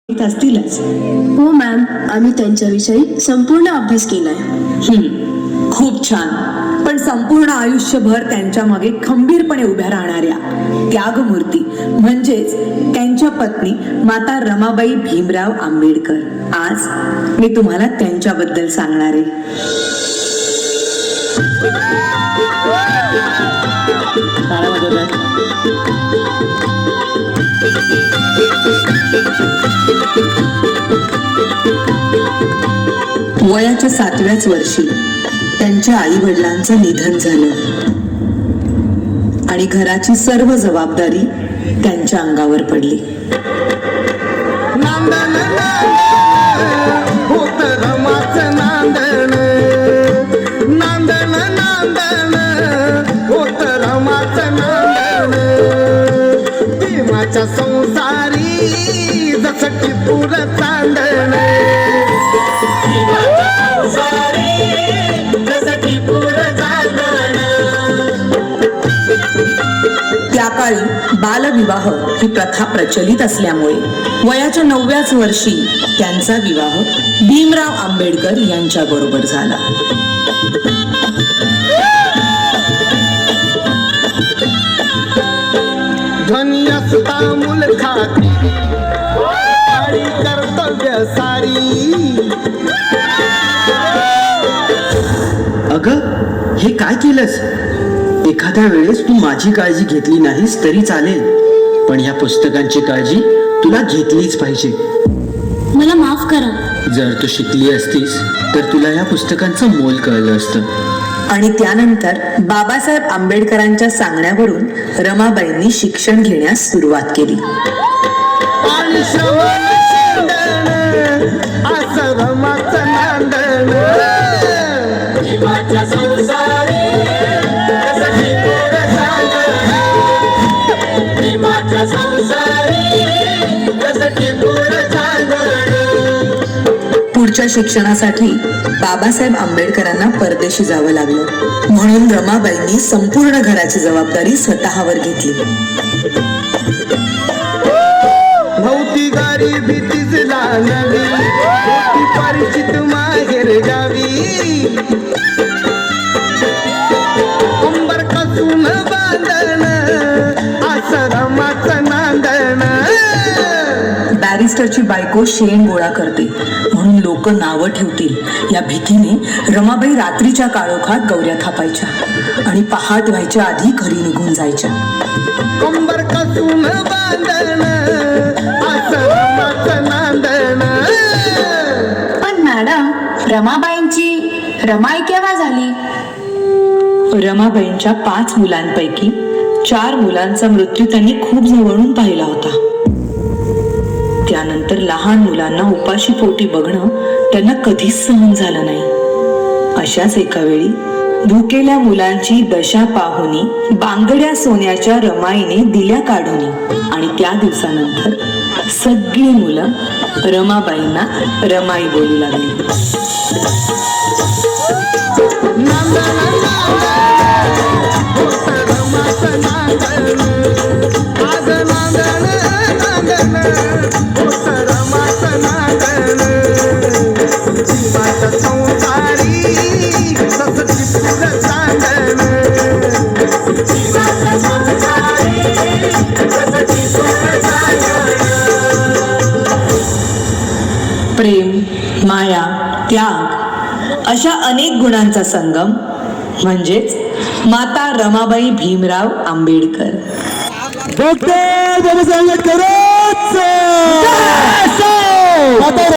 असतीलच. हो मॅम, आम्ही त्यांच्याविषयी संपूर्ण अभ्यास केलाय. खूप छान. पण संपूर्ण आयुष्यभर त्यांच्या मागे खंबीरपणे उभ्या राहणाऱ्या त्यागमूर्ती म्हणजेच त्यांच्या पत्नी माता रमाबाई भीमराव आंबेडकर, आज मी तुम्हाला त्यांच्याबद्दल सांगणार आहे. वयाच्या 7व्याच वर्षी त्यांच्या आई वडिलांचं निधन झालं आणि घराची सर्व जबाबदारी त्यांच्या अंगावर पडली. नांदन होत रमाचं नांदन, नांदन नांदन होत रमाचं नांदन. भीमाच्या संसारी जसं टिपूर चांदण, त्या काळी बालविवाह ही प्रथा प्रचलित असल्यामुळे वयाच्या 9व्याच वर्षी त्यांचा विवाह भीमराव आंबेडकर यांच्या बरोबर झाला. धनी असता मुलखाती आणि कर्तव्य सारी. अगं, हे काय केलंस? एखाद्या वेळेस तू माझी काळजी घेतली नाहीस तरी चालेल, पण या पुस्तकांची काळजी तुला घेतलीच पाहिजे. मला माफ करा. जर तू शिकली असतीस तर तुला या पुस्तकांचं मोल कळलं असतं. आणि त्यानंतर बाबासाहेब आंबेडकरांच्या सांगण्यावरून रमाबाईंनी शिक्षण घेण्यास सुरुवात केली. आणि श्रवण शिंदण असं रमाचं नांदण. भीमाच्या संसारी जसं टिपूर चांदण, भीमाच्या संसारी जसं टिपूर चांदण. पुढच्या शिक्षणासाठी बाबासाहेब आंबेडकरांना परदेशी जावं लागलं, म्हणून रमाबाईंनी संपूर्ण घराची जबाबदारी स्वतःवर घेतली. भोवती गरिबी तिजला नवी, भोवती परिचित माहेर गावी. कंबर कसून बांधण असं रमाचं नांदण. बॅरिस्टरची बायको शेण गोळा करते म्हणून लोक नावं ठेवतील या भीतीने रमाबाई रात्रीच्या काळोखात गौऱ्या थापायच्या आणि पहाट व्हायच्या आधी घरी निघून जायच्या. कंबर कसून बांधण असं रमाचं नांदण. पण मॅडम, रमाबाईंची रमाई केव्हा झाली? रमाबाईंच्या 5 मुलांपैकी 4 मुलांचा मृत्यू त्यांनी खूप जवळून पाहिला होता. त्यानंतर लहान मुलांना उपाशी पोटी बघणं त्यांना कधीच सहन झालं नाही. अशाच एका वेळी भुकेल्या मुलांची दशा पाहुनी बांगड्या सोन्याच्या रमाईने दिल्या काढून आणि त्या दिवसानंतर सगळी मुलं रमाबाईंना रमाई बोलू लागली. प्रेम, माया, त्याग अशा अनेक गुणांचा संगम म्हणजेच माता रमाबाई भीमराव आंबेडकर. डॉक्टर बाबासाहेब आंबेडकर.